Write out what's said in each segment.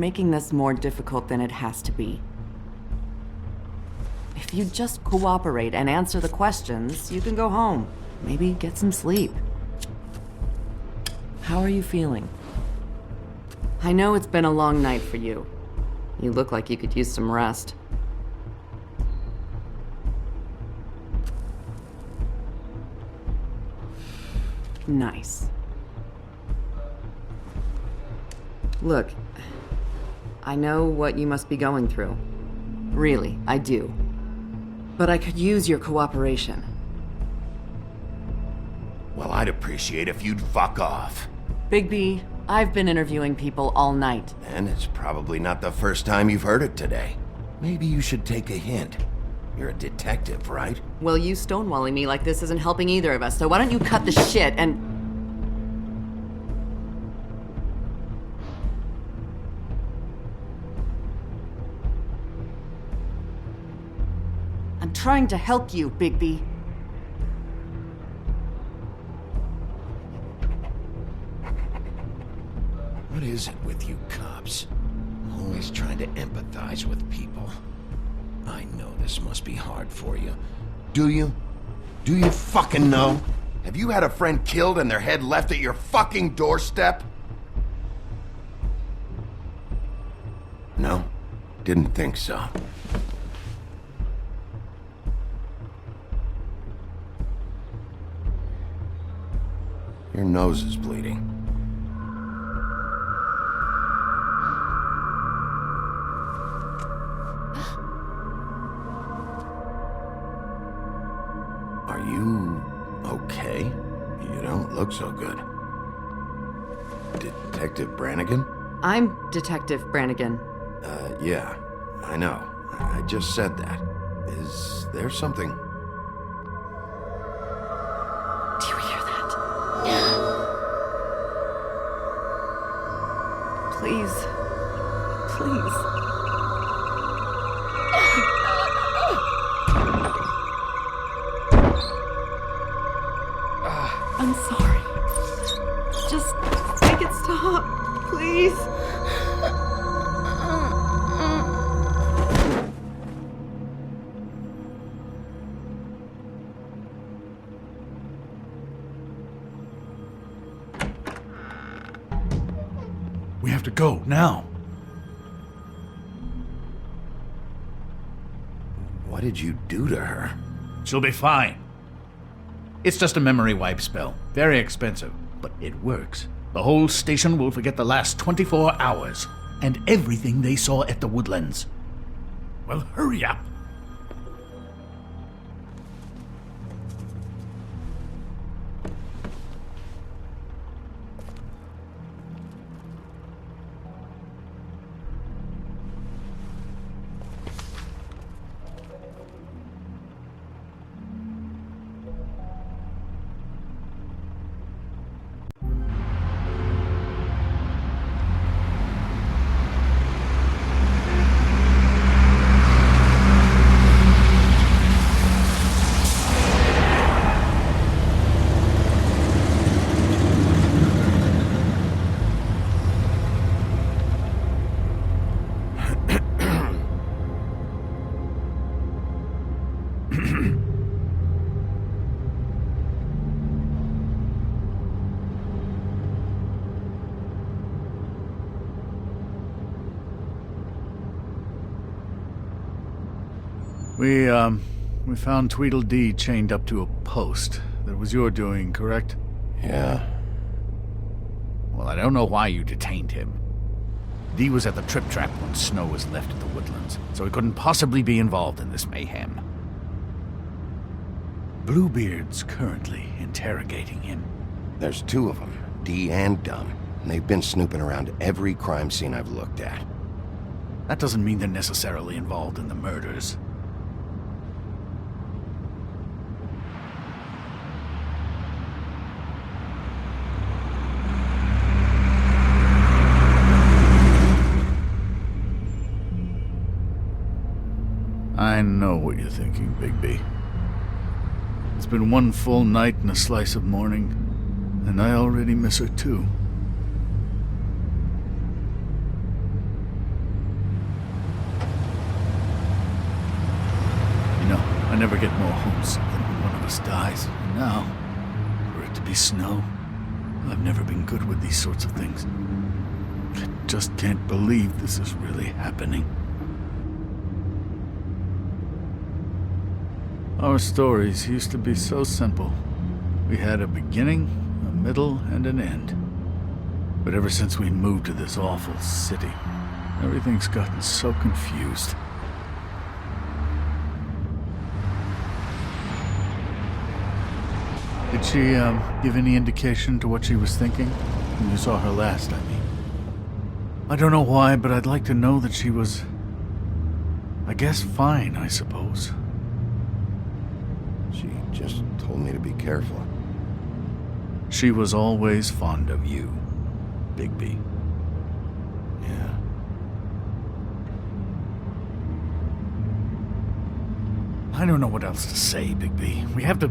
making this more difficult than it has to be. If you just cooperate and answer the questions, you can go home. Maybe get some sleep. How are you feeling? I know it's been a long night for you. You look like you could use some rest. Nice. Look, I know what you must be going through. Really, I do. But I could use your cooperation. Well, I'd appreciate if you'd fuck off. Bigby, I've been interviewing people all night. And it's probably not the first time you've heard it today. Maybe you should take a hint. You're a detective, right? Well, you stonewalling me like this isn't helping either of us, so why don't you cut the shit and... I'm trying to help you, Bigby. What is it with you cops? Always trying to empathize with people. I know this must be hard for you. Do you? Do you fucking know? Have you had a friend killed and their head left at your fucking doorstep? No? Didn't think so. Your nose is bleeding. Are you okay? You don't look so good. Detective Brannigan? I'm Detective Brannigan. Yeah, I know. I just said that. Is there something? Do you hear that? Please. Please. I'm sorry. Just make it stop, please. We have to go, now. What did you do to her? She'll be fine. It's just a memory wipe spell. Very expensive, but it works. The whole station will forget the last 24 hours, and everything they saw at the Woodlands. Well, hurry up. We found Tweedledee chained up to a post. That was your doing, correct? Yeah. Well, I don't know why you detained him. Dee was at the Trip Trap when Snow was left at the Woodlands, so he couldn't possibly be involved in this mayhem. Bluebeard's currently interrogating him. There's two of them, Dee and Dumb, and they've been snooping around every crime scene I've looked at. That doesn't mean they're necessarily involved in the murders. I know what you're thinking, Bigby. It's been one full night and a slice of morning, and I already miss her too. never get more homesick than when one of us dies. And now, for it to be snow, I've never been good with these sorts of things. I just can't believe this is really happening. Our stories used to be so simple. We had a beginning, a middle, and an end. But ever since we moved to this awful city, everything's gotten so confused. Did she, give any indication to what she was thinking? When you saw her last, I mean. I don't know why, but I'd like to know that she was... I guess fine, I suppose. She just told me to be careful. She was always fond of you, Bigby. Yeah. I don't know what else to say, Bigby. We have to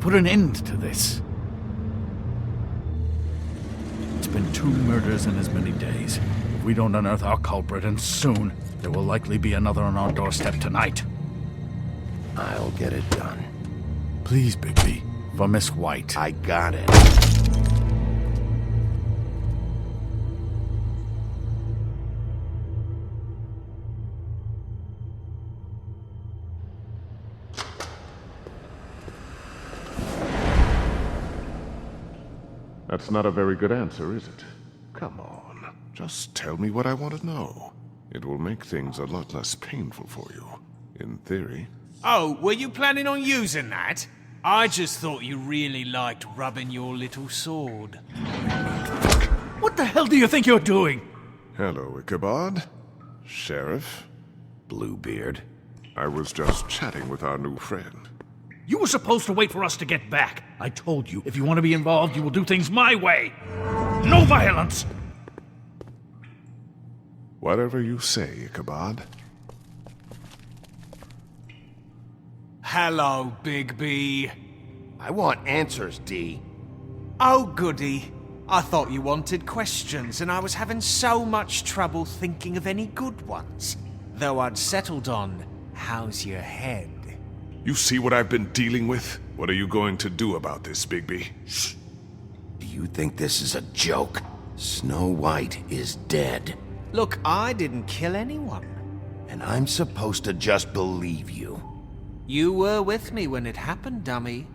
put an end to this. It's been 2 murders in as many days. If we don't unearth our culprit, and soon, there will likely be another on our doorstep tonight. I'll get it done. Please, Bigby, for Miss White. I got it. That's not a very good answer, is it? Come on, just tell me what I want to know. It will make things a lot less painful for you, in theory. Oh, were you planning on using that? I just thought you really liked rubbing your little sword. What the hell do you think you're doing? Hello, Ichabod. Sheriff. Bluebeard. I was just chatting with our new friend. You were supposed to wait for us to get back. I told you, if you want to be involved, you will do things my way. No violence! Whatever you say, Ichabod. Hello, Bigby. I want answers, D. Oh, goody. I thought you wanted questions, and I was having so much trouble thinking of any good ones. Though I'd settled on, how's your head? You see what I've been dealing with? What are you going to do about this, Bigby? Shh. Do you think this is a joke? Snow White is dead. Look, I didn't kill anyone. And I'm supposed to just believe you. You were with me when it happened, dummy.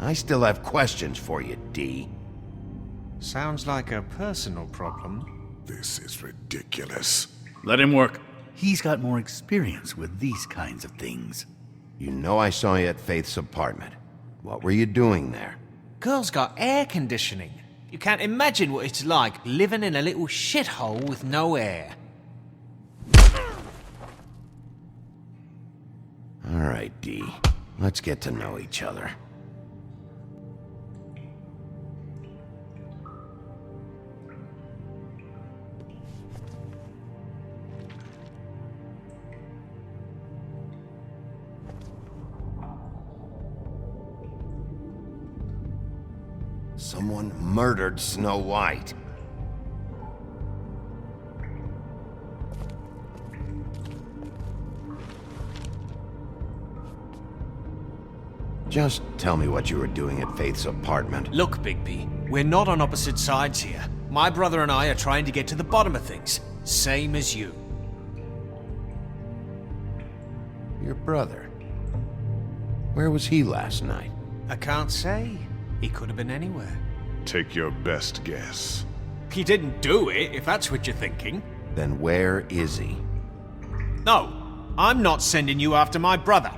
I still have questions for you, D. Sounds like a personal problem. This is ridiculous. Let him work. He's got more experience with these kinds of things. You know I saw you at Faith's apartment. What were you doing there? Girl's got air conditioning. You can't imagine what it's like living in a little shithole with no air. All right, D. Let's get to know each other. Someone murdered Snow White. Just tell me what you were doing at Faith's apartment. Look, Bigby, we're not on opposite sides here. My brother and I are trying to get to the bottom of things. Same as you. Your brother. Where was he last night? I can't say. He could have been anywhere. Take your best guess. He didn't do it, if that's what you're thinking. Then where is he? No, I'm not sending you after my brother.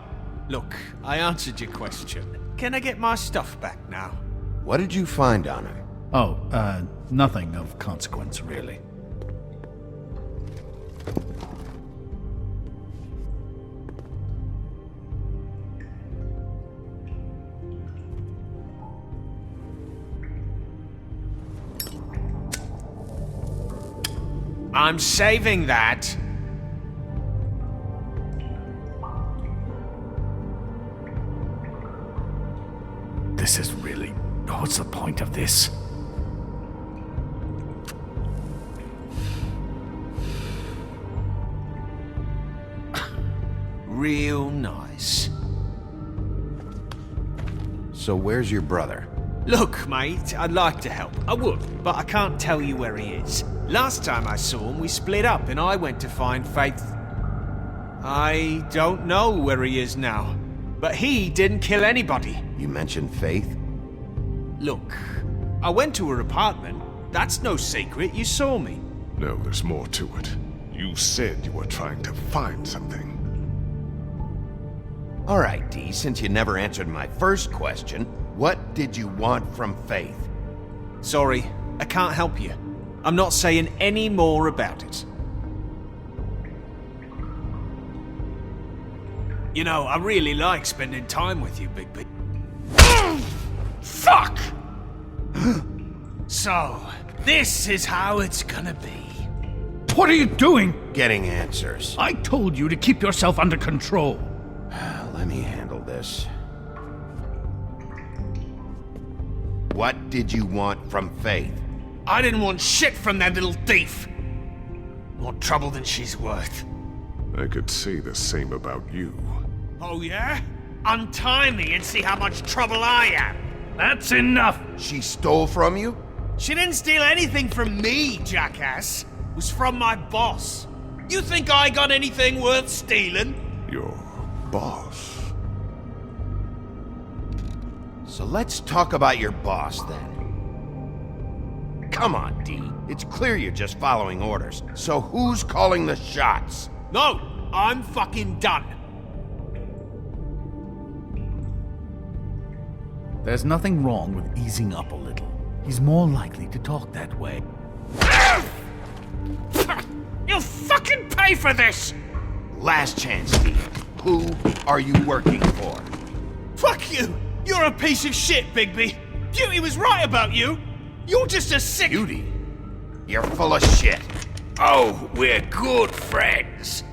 Look, I answered your question. Can I get my stuff back now? What did you find on him? Oh, nothing of consequence, really. I'm saving that. This is really... What's the point of this? real nice. So where's your brother? Look, mate, I'd like to help. I would, but I can't tell you where he is. Last time I saw him, we split up and I went to find Faith. I don't know where he is now, but he didn't kill anybody. You mentioned Faith? Look, I went to her apartment. That's no secret, you saw me. No, there's more to it. You said you were trying to find something. All right, Dee, since you never answered my first question, what did you want from Faith? Sorry, I can't help you. I'm not saying any more about it. You know, I really like spending time with you, Bigby. Fuck! So, this is how it's gonna be. What are you doing? Getting answers. I told you to keep yourself under control. Let me handle this. What did you want from Faith? I didn't want shit from that little thief. More trouble than she's worth. I could say the same about you. Oh yeah? Untie me and see how much trouble I am. That's enough. She stole from you? She didn't steal anything from me, jackass. It was from my boss. You think I got anything worth stealing? Your boss. So let's talk about your boss then. Come on, Dee. It's clear you're just following orders. So who's calling the shots? No, I'm fucking done. There's nothing wrong with easing up a little. He's more likely to talk that way. You'll fucking pay for this! Last chance, Dee. Who are you working for? Fuck you! You're a piece of shit, Bigby! Beauty was right about you! You're just a sick— Beauty? You're full of shit. Oh, we're good friends.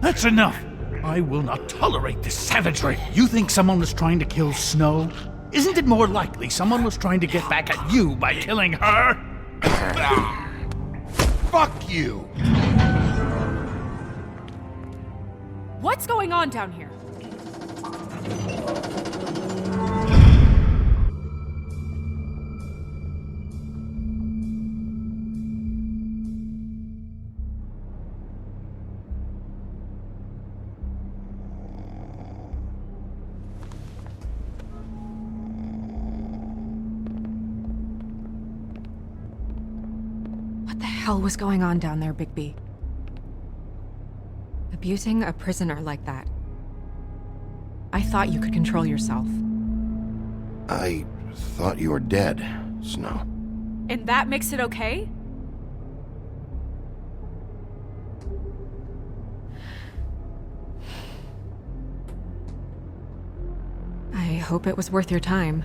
That's enough. I will not tolerate this savagery. You think someone was trying to kill Snow? Isn't it more likely someone was trying to get back at you by killing her? Fuck you! What's going on down here? What the hell was going on down there, Bigby? Abusing a prisoner like that. I thought you could control yourself. I thought you were dead, Snow. And that makes it okay? I hope it was worth your time.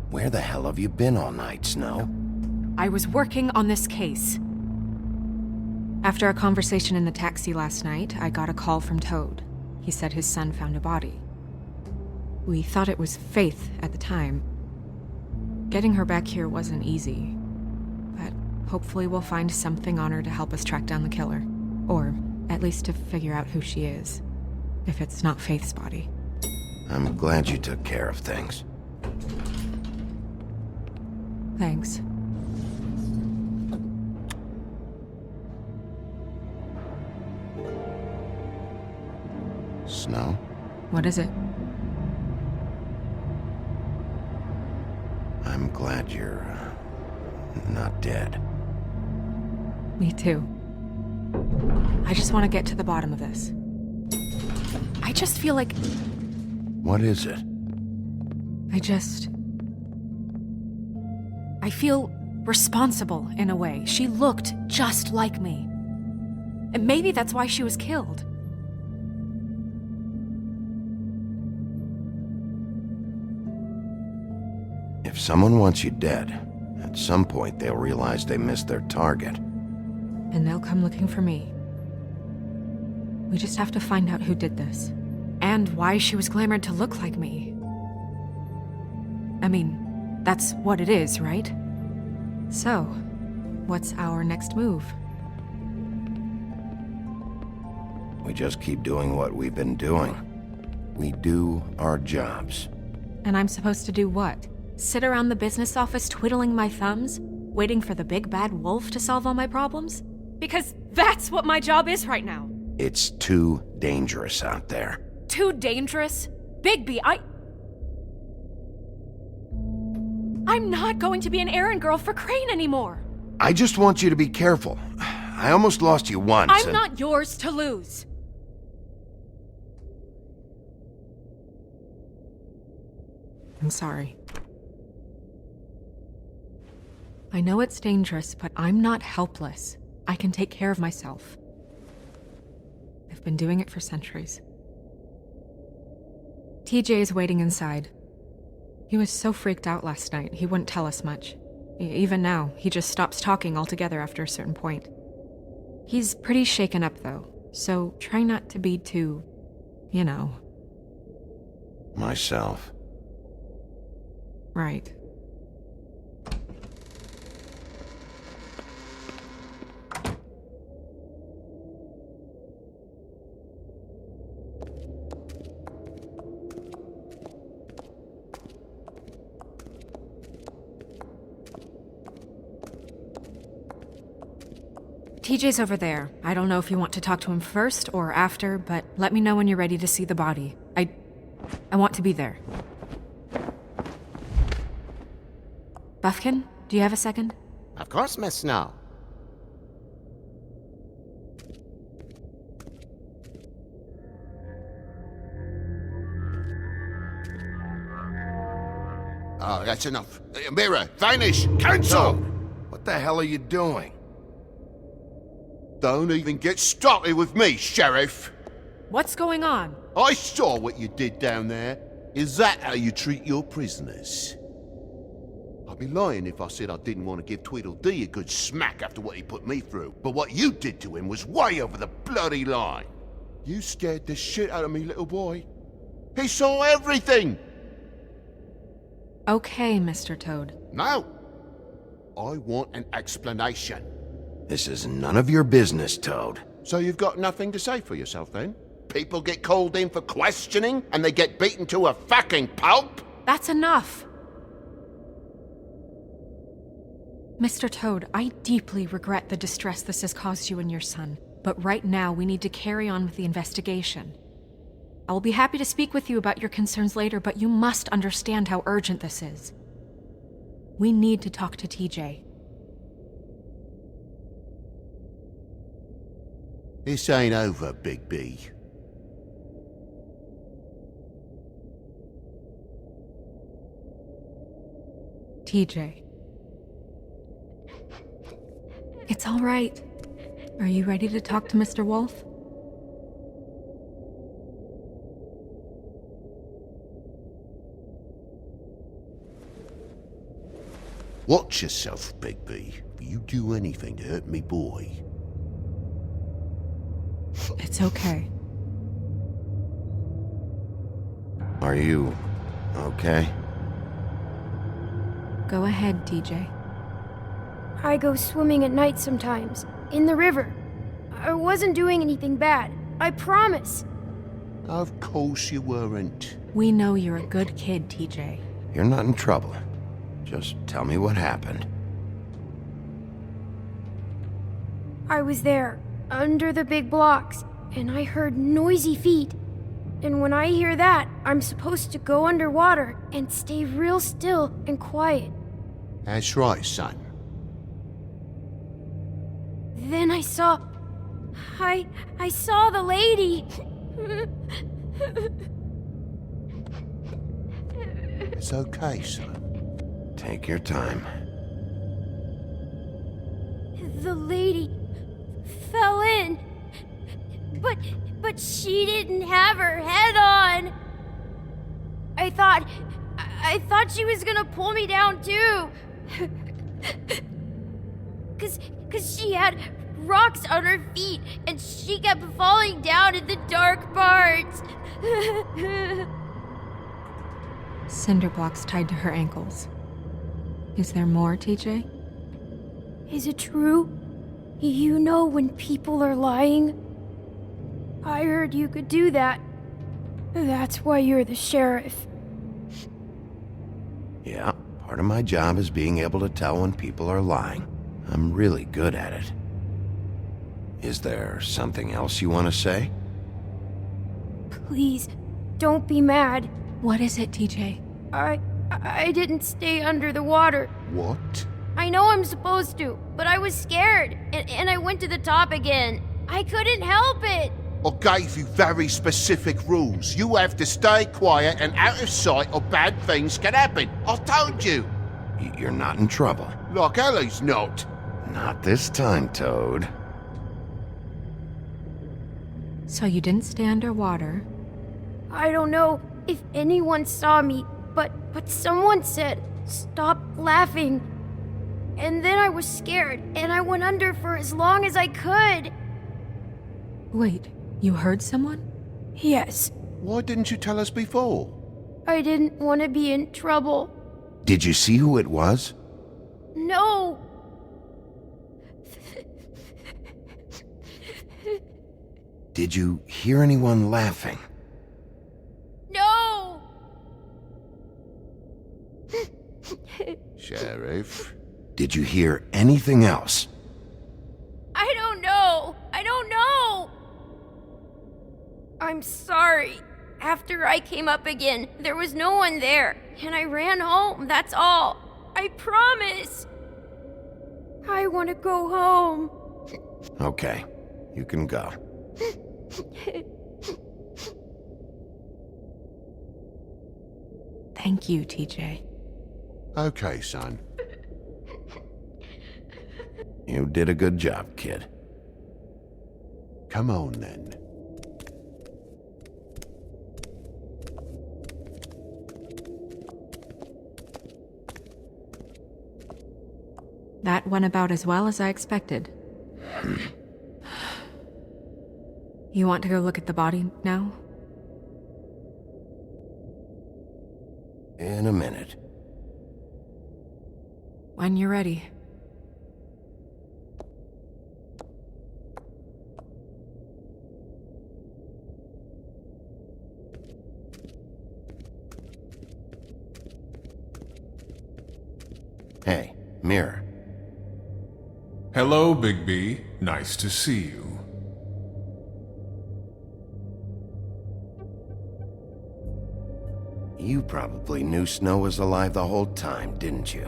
Where the hell have you been all night, Snow? I was working on this case. After a conversation in the taxi last night, I got a call from Toad. He said his son found a body. We thought it was Faith at the time. Getting her back here wasn't easy, but hopefully we'll find something on her to help us track down the killer. Or at least to figure out who she is, if it's not Faith's body. I'm glad you took care of things. Thanks. Snow? What is it? I'm glad you're not dead. Me too. I just want to get to the bottom of this. I just feel like What is it? I feel responsible in a way. She looked just like me. And maybe that's why she was killed. If someone wants you dead, at some point they'll realize they missed their target. And they'll come looking for me. We just have to find out who did this. And why she was glamored to look like me. I mean, that's what it is, right? So, what's our next move? We just keep doing what we've been doing. We do our jobs. And I'm supposed to do what? Sit around the business office twiddling my thumbs, waiting for the big bad wolf to solve all my problems? Because that's what my job is right now. It's too dangerous out there. Too dangerous? Bigby, I'm not going to be an errand girl for Crane anymore. I just want you to be careful. I almost lost you once. I'm not yours to lose. I'm sorry. I know it's dangerous, but I'm not helpless. I can take care of myself. I've been doing it for centuries. TJ is waiting inside. He was so freaked out last night, he wouldn't tell us much. Even now, he just stops talking altogether after a certain point. He's pretty shaken up, though, so try not to be too, you know. Myself. Right. TJ's over there. I don't know if you want to talk to him first or after, but let me know when you're ready to see the body. I want to be there. Buffkin, do you have a second? Of course, Miss Snow. Oh, that's enough. Mira, vanish! Cancel! What the hell are you doing? Don't even get started with me, Sheriff! What's going on? I saw what you did down there. Is that how you treat your prisoners? I'd be lying if I said I didn't want to give Tweedledee a good smack after what he put me through. But what you did to him was way over the bloody line. You scared the shit out of me, little boy. He saw everything! Okay, Mr. Toad. No! I want an explanation. This is none of your business, Toad. So you've got nothing to say for yourself, then? People get called in for questioning, and they get beaten to a fucking pulp? That's enough! Mr. Toad, I deeply regret the distress this has caused you and your son, but right now we need to carry on with the investigation. I will be happy to speak with you about your concerns later, but you must understand how urgent this is. We need to talk to TJ. This ain't over, Big B. TJ. It's all right. Are you ready to talk to Mr. Wolf? Watch yourself, Big B. If you do anything to hurt me boy. It's okay. Are you okay? Go ahead, TJ. I go swimming at night sometimes, in the river. I wasn't doing anything bad, I promise. Of course you weren't. We know you're a good kid, TJ. You're not in trouble. Just tell me what happened. I was there, under the big blocks, and I heard noisy feet. And when I hear that, I'm supposed to go underwater and stay real still and quiet. That's right, son. Then I saw the lady. It's okay, son. Take your time. The lady fell in. But she didn't have her head on. I thought she was gonna pull me down too. Cause she had rocks on her feet and she kept falling down in the dark parts. Cinder blocks tied to her ankles. Is there more, TJ? Is it true? You know when people are lying? I heard you could do that. That's why you're the sheriff. Yeah, part of my job is being able to tell when people are lying. I'm really good at it. Is there something else you want to say? Please, don't be mad. What is it, TJ? I didn't stay under the water. What? I know I'm supposed to, but I was scared, and I went to the top again. I couldn't help it. I gave you very specific rules. You have to stay quiet and out of sight or bad things can happen. I told you. You're not in trouble. Like Ellie's not. Not this time, Toad. So you didn't stay underwater. I don't know if anyone saw me, but someone said, "Stop laughing." And then I was scared, and I went under for as long as I could. Wait, you heard someone? Yes, Why didn't you tell us before? I didn't want to be in trouble. Did you see who it was? No! Did you hear anyone laughing? No! Sheriff? Did you hear anything else? I don't know! I don't know! I'm sorry. After I came up again, there was no one there, and I ran home, that's all. I promise! I want to go home. Okay, you can go. Thank you, TJ. Okay, son. You did a good job, kid. Come on, then. That went about as well as I expected. You want to go look at the body now? In a minute. When you're ready. Hey, Mirror. Hello, Bigby. Nice to see you. You probably knew Snow was alive the whole time, didn't you?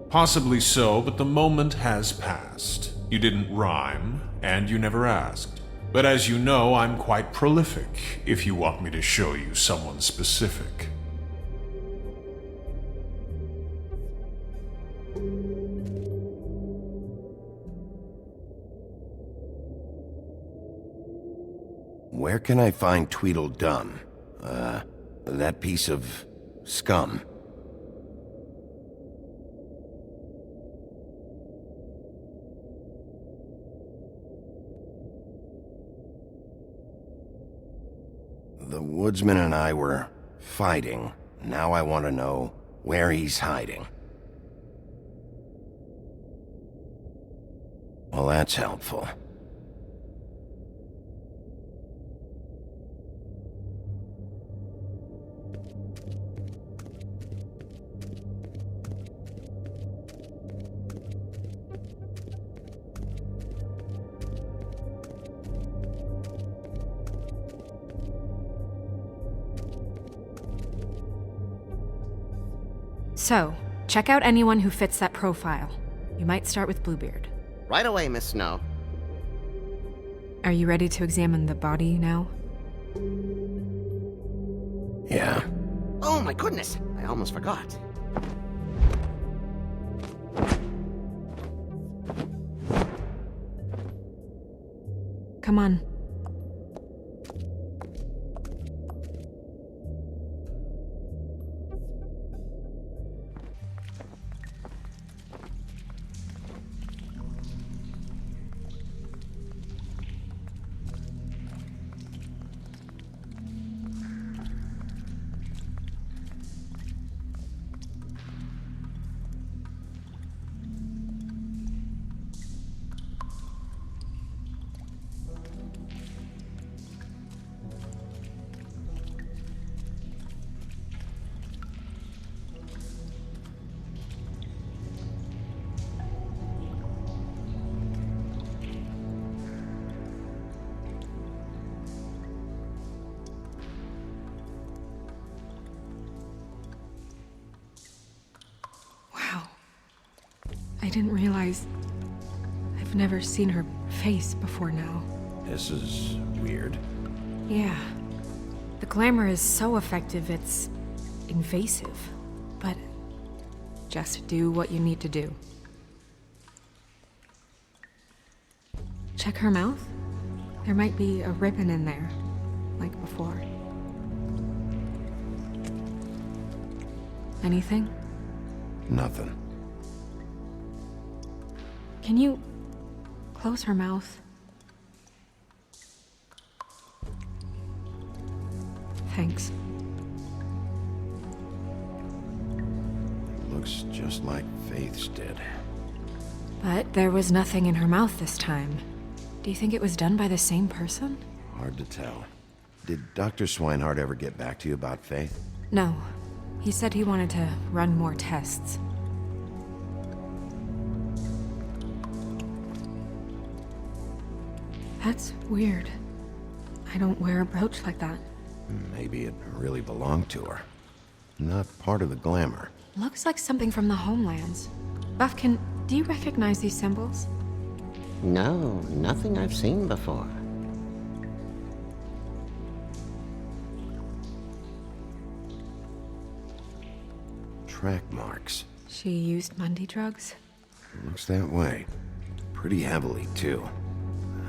Possibly so, but the moment has passed. You didn't rhyme, and you never asked. But as you know, I'm quite prolific, if you want me to show you someone specific. Where can I find Tweedledum? That piece of scum. The woodsman and I were fighting. Now I want to know where he's hiding. Well, that's helpful. So, check out anyone who fits that profile. You might start with Bluebeard. Right away, Miss Snow. Are you ready to examine the body now? Yeah. Oh my goodness, I almost forgot. Come on. I didn't realize... I've never seen her face before now. This is weird. Yeah. The glamour is so effective, it's invasive. But just do what you need to do. Check her mouth. There might be a ribbon in there, like before. Anything? Nothing. Can you close her mouth? Thanks. Looks just like Faith's did. But there was nothing in her mouth this time. Do you think it was done by the same person? Hard to tell. Did Dr. Swinehart ever get back to you about Faith? No. He said he wanted to run more tests. That's weird. I don't wear a brooch like that. Maybe it really belonged to her. Not part of the glamour. Looks like something from the homelands. Buffkin, do you recognize these symbols? No, nothing I've seen before. Track marks. She used Mundy drugs? Looks that way. Pretty heavily, too.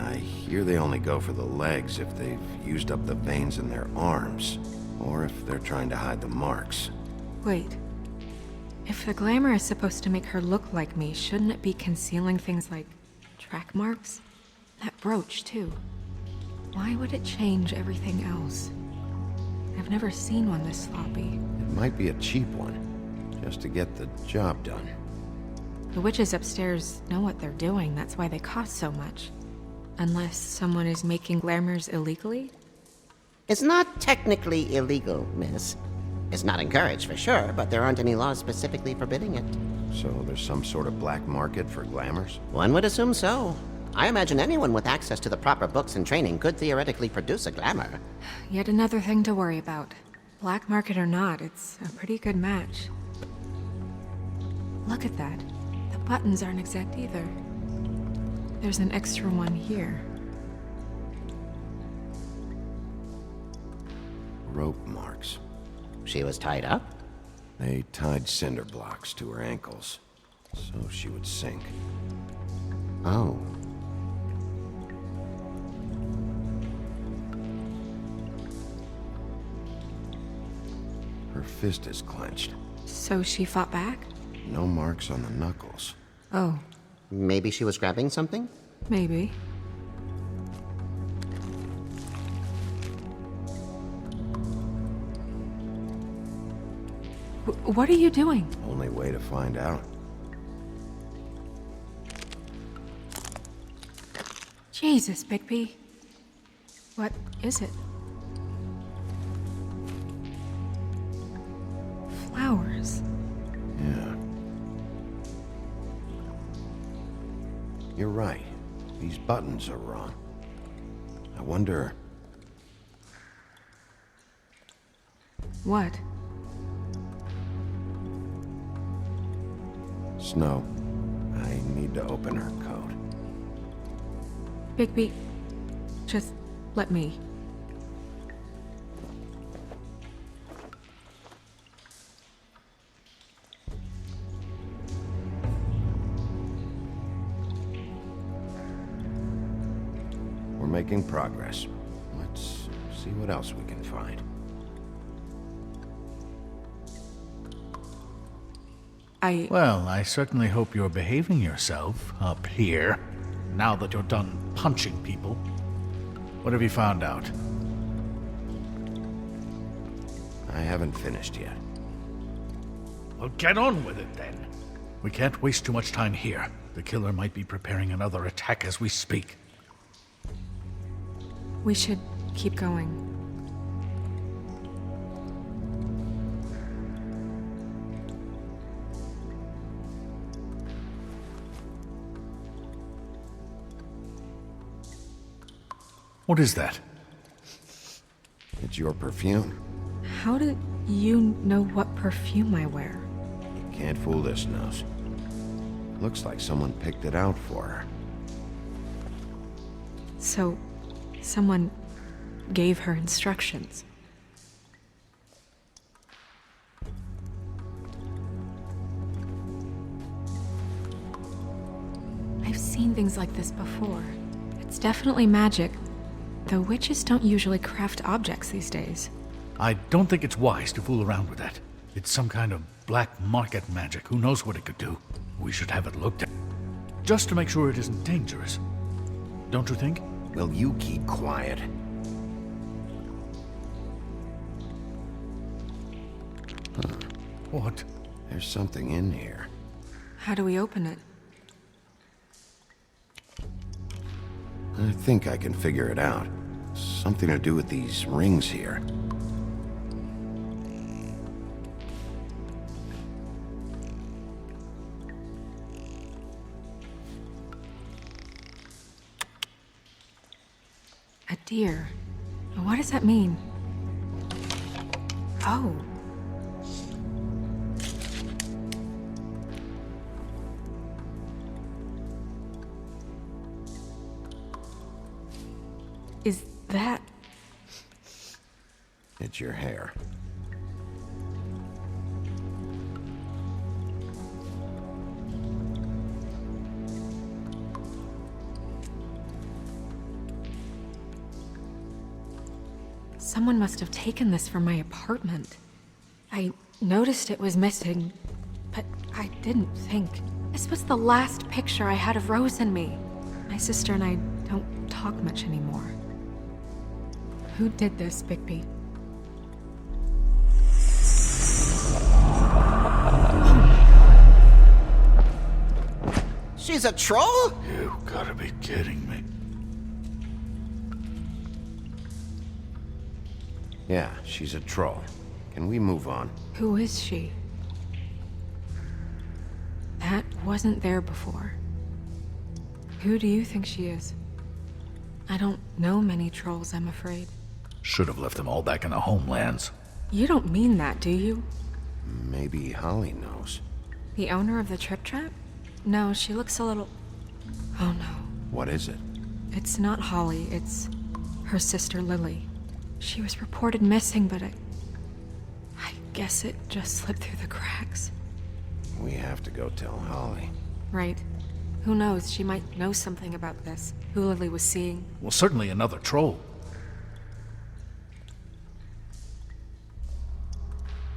I hear they only go for the legs if they've used up the veins in their arms, or if they're trying to hide the marks. Wait. If the glamour is supposed to make her look like me, shouldn't it be concealing things like track marks? That brooch, too. Why would it change everything else? I've never seen one this sloppy. It might be a cheap one, just to get the job done. The witches upstairs know what they're doing, that's why they cost so much. Unless someone is making glamours illegally? It's not technically illegal, miss. It's not encouraged for sure, but there aren't any laws specifically forbidding it. So there's some sort of black market for glamours? One would assume so. I imagine anyone with access to the proper books and training could theoretically produce a glamour. Yet another thing to worry about. Black market or not, it's a pretty good match. Look at that. The buttons aren't exact either. There's an extra one here. Rope marks. She was tied up? They tied cinder blocks to her ankles, so she would sink. Oh. Her fist is clenched. So she fought back? No marks on the knuckles. Oh, Maybe she was grabbing something? maybe. What are you doing? Only way to find out. Jesus, Bigby. What is it? Flowers. Yeah. You're right. These buttons are wrong. I wonder... What? Snow, I need to open her coat. Bigby, just let me. We're making progress. Let's see what else we can find. Well, I certainly hope you're behaving yourself up here, now that you're done punching people. What have you found out? I haven't finished yet. Well, get on with it then. We can't waste too much time here. The killer might be preparing another attack as we speak. We should keep going. What is that? It's your perfume. How did you know what perfume I wear? You can't fool this nose. Looks like someone picked it out for her. So, someone gave her instructions. I've seen things like this before. It's definitely magic, though witches don't usually craft objects these days. I don't think it's wise to fool around with that. It's some kind of black market magic. Who knows what it could do? We should have it looked at. Just to make sure it isn't dangerous. Don't you think? Will you keep quiet? What? There's something in here. How do we open it? I think I can figure it out. Something to do with these rings here. A deer. What does that mean? Oh. Is that... It's your hair. Someone must have taken this from my apartment. I noticed it was missing, but I didn't think. This was the last picture I had of Rose and me. My sister and I don't talk much anymore. Who did this, Bigby? She's a troll? You gotta be kidding me. Yeah, she's a troll. Can we move on? Who is she? That wasn't there before. Who do you think she is? I don't know many trolls, I'm afraid. Should have left them all back in the homelands. You don't mean that, do you? Maybe Holly knows. The owner of the Trip Trap? No, she looks a little... Oh no. What is it? It's not Holly, it's her sister Lily. She was reported missing, but I guess it just slipped through the cracks. We have to go tell Holly. Right. Who knows, she might know something about this. Who Lily was seeing. Well, certainly another troll.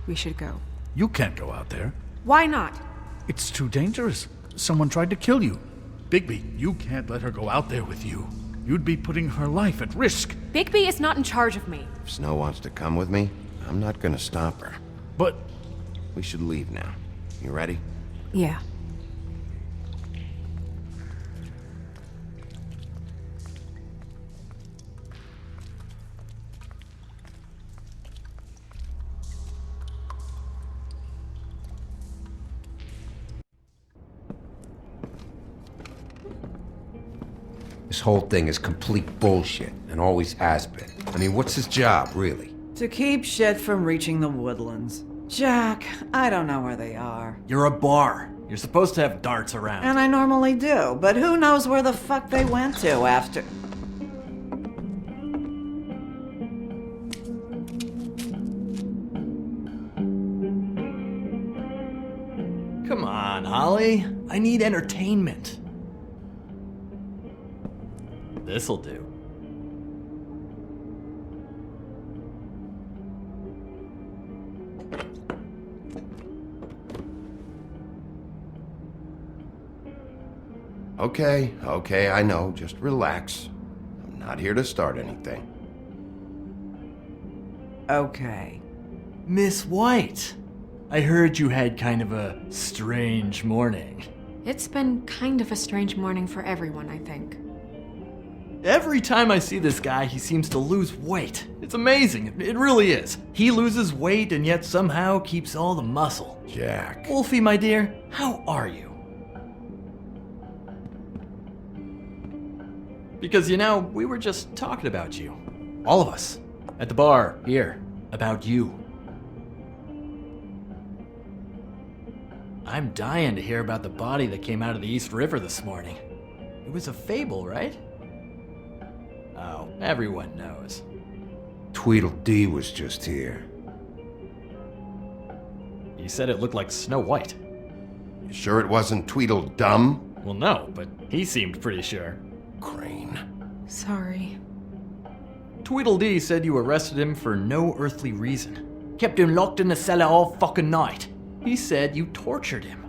We should go. You can't go out there. Why not? It's too dangerous. Someone tried to kill you. Bigby, you can't let her go out there with you. You'd be putting her life at risk. Bigby is not in charge of me. If Snow wants to come with me, I'm not gonna stop her. But... We should leave now. You ready? Yeah. This whole thing is complete bullshit, and always has been. I mean, what's his job, really? To keep shit from reaching the woodlands. Jack, I don't know where they are. You're a bar. You're supposed to have darts around. And I normally do, but who knows where the fuck they went to after... Come on, Holly. I need entertainment. This'll do. Okay, I know. Just relax. I'm not here to start anything. Okay. Miss White, I heard you had kind of a strange morning. It's been kind of a strange morning for everyone, I think. Every time I see this guy, he seems to lose weight. It's amazing. It really is. He loses weight and yet somehow keeps all the muscle. Jack. Wolfie, my dear, how are you? Because, you know, we were just talking about you. All of us. At the bar, here. About you. I'm dying to hear about the body that came out of the East River this morning. It was a fable, right? Oh, everyone knows. Tweedledee was just here. He said it looked like Snow White. You sure it wasn't Tweedledum? Well, no, but he seemed pretty sure. Crane. Sorry. Tweedledee said you arrested him for no earthly reason. Kept him locked in the cellar all fucking night. He said you tortured him.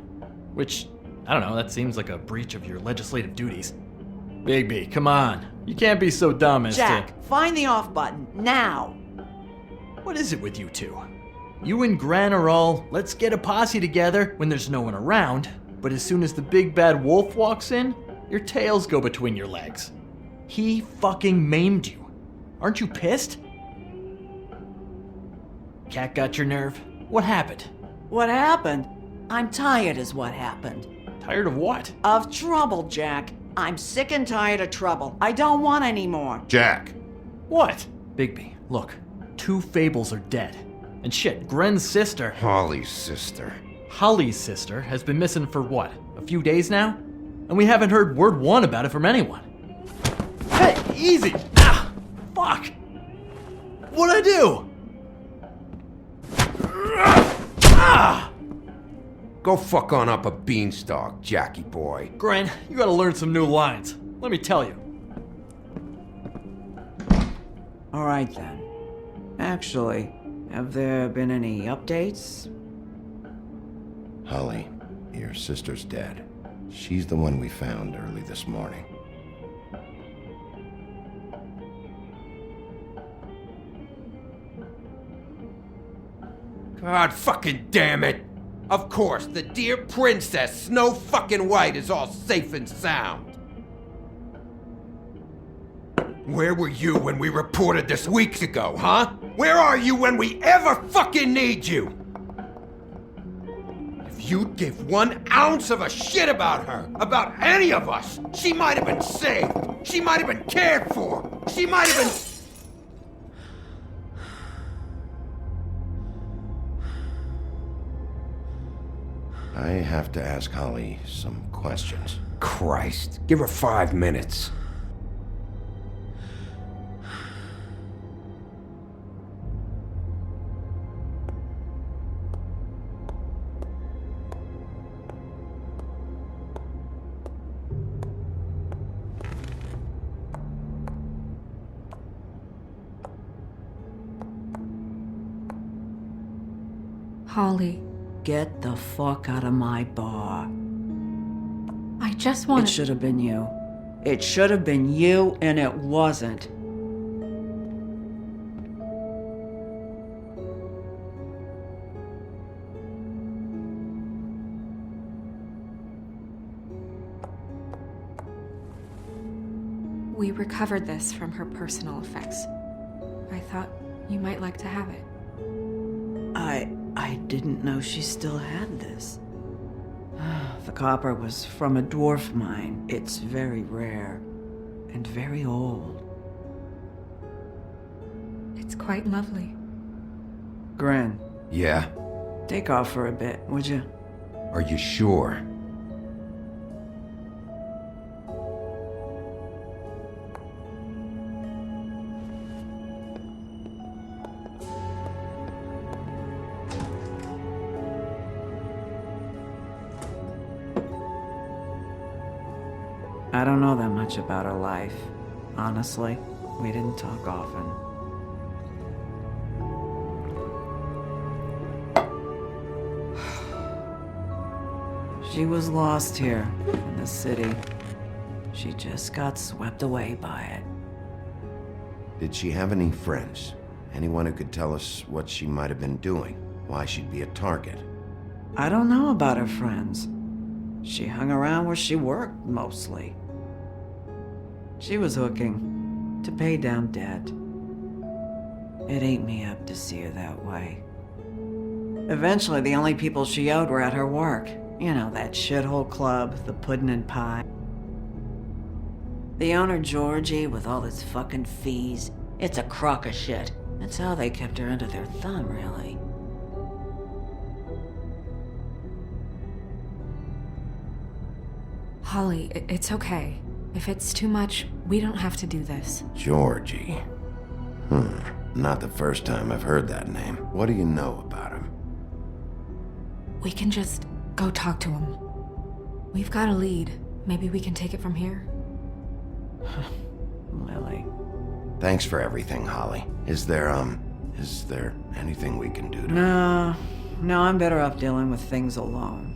Which, I don't know, that seems like a breach of your legislative duties. Bigby, come on. You can't be so dumb as Jack, find the off button, now! What is it with you two? You and Gran are all, let's get a posse together when there's no one around, but as soon as the big bad wolf walks in, your tails go between your legs. He fucking maimed you. Aren't you pissed? Cat got your nerve? What happened? What happened? I'm tired is what happened. Tired of what? Of trouble, Jack. I'm sick and tired of trouble. I don't want any more. Jack. What? Bigby, look. 2 fables are dead. And shit, Gren's sister... Holly's sister. Holly's sister has been missing for what? A few days now? And we haven't heard word one about it from anyone. Hey, easy! Ah! Fuck! What'd I do? Ah! Go fuck on up a beanstalk, Jackie boy. Gren, you gotta learn some new lines. Let me tell you. All right then. Actually, have there been any updates? Holly, your sister's dead. She's the one we found early this morning. God fucking damn it! Of course, the dear princess Snow fucking White is all safe and sound. Where were you when we reported this weeks ago, huh? Where are you when we ever fucking need you? If you'd give 1 ounce of a shit about her, about any of us, she might have been saved. She might have been cared for. She might have been... I have to ask Holly some questions. Christ, give her 5 minutes. Holly, Get the fuck out of my bar. I just It want should have been you. It should have been you, and it wasn't. We recovered this from her personal effects. I thought you might like to have it. I didn't know she still had this. The copper was from a dwarf mine. It's very rare and very old. It's quite lovely. Gren, Yeah? take off for a bit, would you? Are you sure? I don't know that much about her life. Honestly, we didn't talk often. She was lost here in the city. She just got swept away by it. Did she have any friends? Anyone who could tell us what she might have been doing? Why she'd be a target? I don't know about her friends. She hung around where she worked, mostly. She was hooking to pay down debt. It ate me up to see her that way. Eventually, the only people she owed were at her work. You know, that shithole club, the Puddin' and Pie. The owner, Georgie, with all his fucking fees. It's a crock of shit. That's how they kept her under their thumb, really. Holly, it's okay. If it's too much, we don't have to do this. Georgie. Not the first time I've heard that name. What do you know about him? We can just go talk to him. We've got a lead. Maybe we can take it from here? Lily. Thanks for everything, Holly. Is there anything we can do to... No, I'm better off dealing with things alone.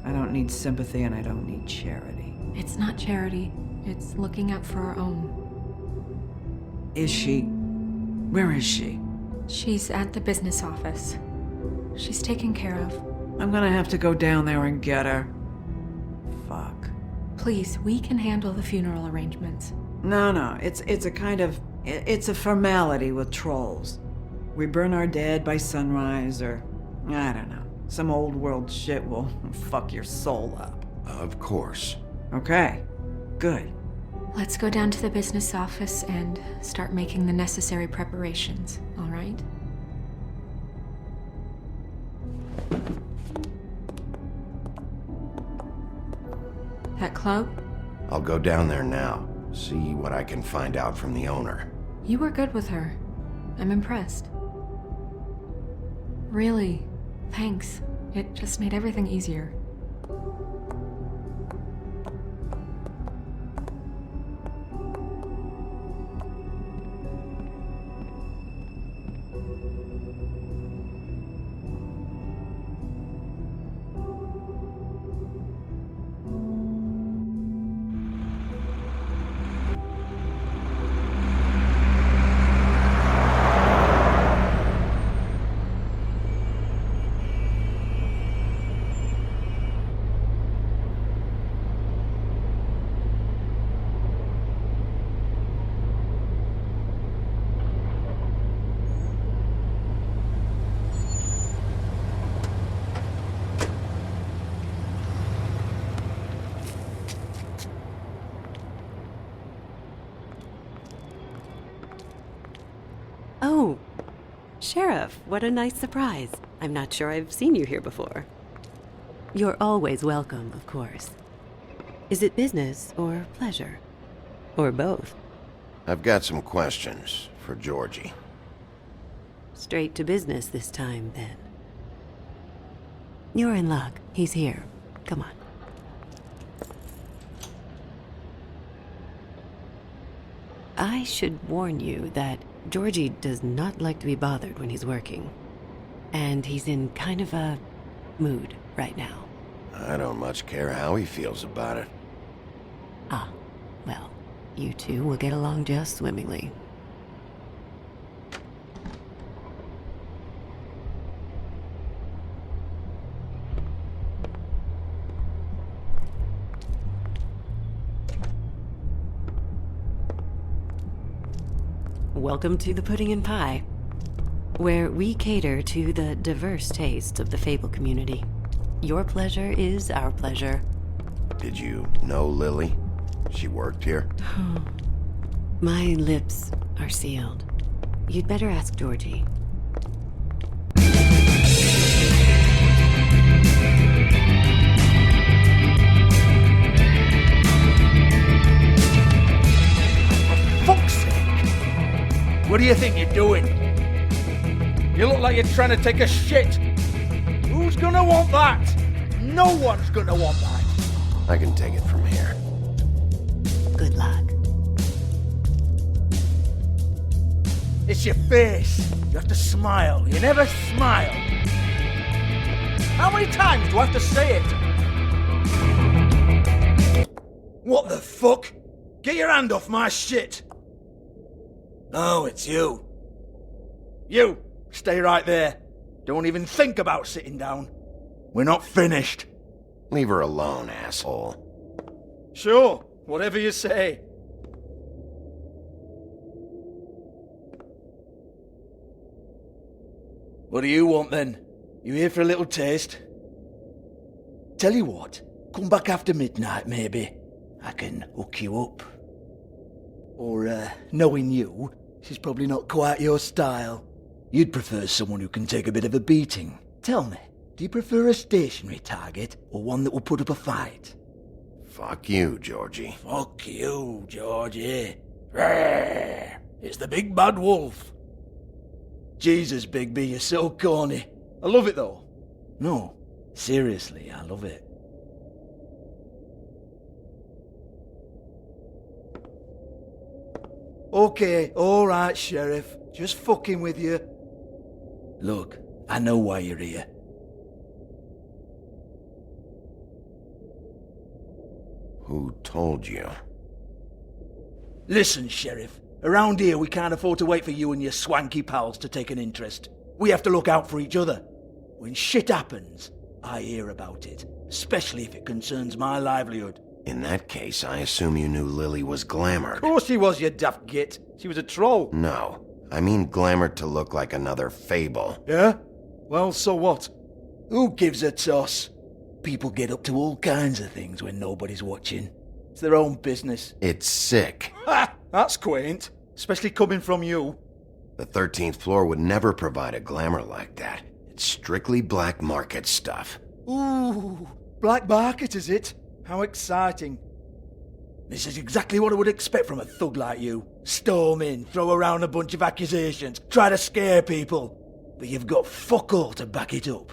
I don't need sympathy and I don't need charity. It's not charity. It's looking out for our own. Is she? Where is she? She's at the business office. She's taken care of. I'm gonna have to go down there and get her. Fuck. Please, we can handle the funeral arrangements. No, it's a kind of... It's a formality with trolls. We burn our dead by sunrise, or... I don't know. Some old world shit will fuck your soul up. Of course. Okay. Good. Let's go down to the business office and start making the necessary preparations, all right? That club? I'll go down there now. See what I can find out from the owner. You were good with her. I'm impressed. Really, thanks. It just made everything easier. Oh, Sheriff, what a nice surprise. I'm not sure I've seen you here before. You're always welcome, of course. Is it business or pleasure? Or both? I've got some questions for Georgie. Straight to business this time, then. You're in luck. He's here. Come on. I should warn you that Georgie does not like to be bothered when he's working. And he's in kind of a mood right now. I don't much care how he feels about it. Ah, well, you two will get along just swimmingly. Welcome to the Pudding and Pie, where we cater to the diverse tastes of the Fable community. Your pleasure is our pleasure. Did you know Lily? She worked here? My lips are sealed. You'd better ask Georgie. Fuck's sake! What do you think you're doing? You look like you're trying to take a shit. Who's gonna want that? No one's gonna want that. I can take it from here. Good luck. It's your face. You have to smile. You never smile. How many times do I have to say it? What the fuck? Get your hand off my shit. Oh, it's you. You, stay right there. Don't even think about sitting down. We're not finished. Leave her alone, asshole. Sure, whatever you say. What do you want then? You here for a little taste? Tell you what, come back after midnight maybe. I can hook you up. Or, knowing you, she's probably not quite your style. You'd prefer someone who can take a bit of a beating. Tell me, do you prefer a stationary target or one that will put up a fight? Fuck you, Georgie. Fuck you, Georgie. Rawr. It's the big bad wolf. Jesus, Bigby, you're so corny. I love it though. No, seriously, I love it. Okay, alright, Sheriff. Just fucking with you. Look, I know why you're here. Who told you? Listen, Sheriff. Around here, we can't afford to wait for you and your swanky pals to take an interest. We have to look out for each other. When shit happens, I hear about it, especially if it concerns my livelihood. In that case, I assume you knew Lily was glamored. Of course she was, you daft git. She was a troll. No, I mean glamored to look like another fable. Yeah? Well, so what? Who gives a toss? People get up to all kinds of things when nobody's watching. It's their own business. It's sick. Ha! That's quaint. Especially coming from you. The 13th floor would never provide a glamour like that. It's strictly black market stuff. Ooh, black market is it? How exciting. This is exactly what I would expect from a thug like you. Storm in, throw around a bunch of accusations, try to scare people. But you've got fuck all to back it up.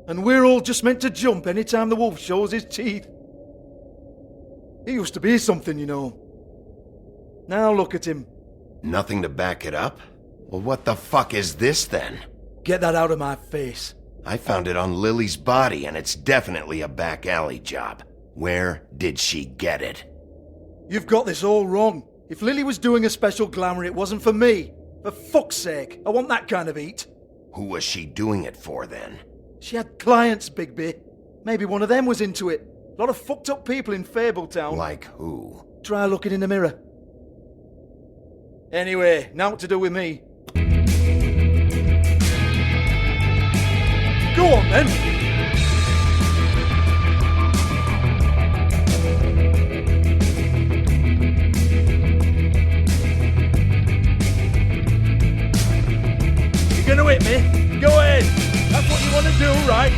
And we're all just meant to jump any time the wolf shows his teeth. He used to be something, you know. Now look at him. Nothing to back it up? Well, what the fuck is this then? Get that out of my face. I found it on Lily's body, and it's definitely a back alley job. Where did she get it? You've got this all wrong. If Lily was doing a special glamour, it wasn't for me. For fuck's sake, I want that kind of eat. Who was she doing it for then? She had clients, Bigby. Maybe one of them was into it. A lot of fucked up people in Fabletown. Like who? Try looking in the mirror. Anyway, now what to do with me. Go on then. You're gonna hit me? Go ahead. That's what you want to do, right?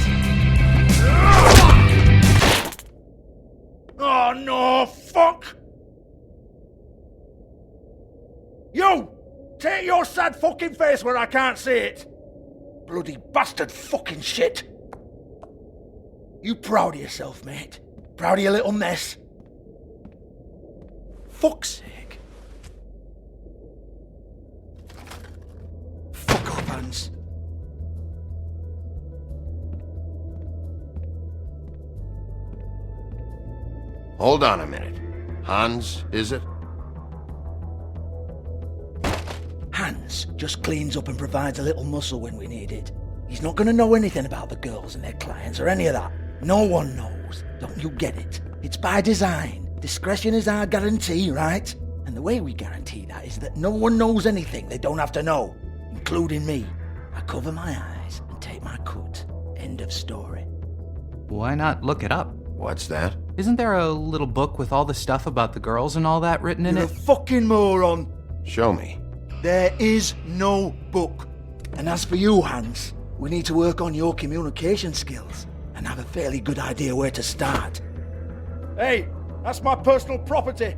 Oh no, fuck! You! Take your sad fucking face where I can't see it! Bloody bastard fucking shit! You proud of yourself, mate? Proud of your little mess? Fuck's sake. Fuck off, Hans. Hold on a minute. Hans, is it? Hans just cleans up and provides a little muscle when we need it. He's not going to know anything about the girls and their clients or any of that. No one knows. Don't you get it? It's by design. Discretion is our guarantee, right? And the way we guarantee that is that no one knows anything they don't have to know, including me. I cover my eyes and take my cut. End of story. Why not look it up? What's that? Isn't there a little book with all the stuff about the girls and all that written in You're it? a fucking moron. Show me. There is no book. And as for you, Hans, we need to work on your communication skills and have a fairly good idea where to start. Hey, that's my personal property.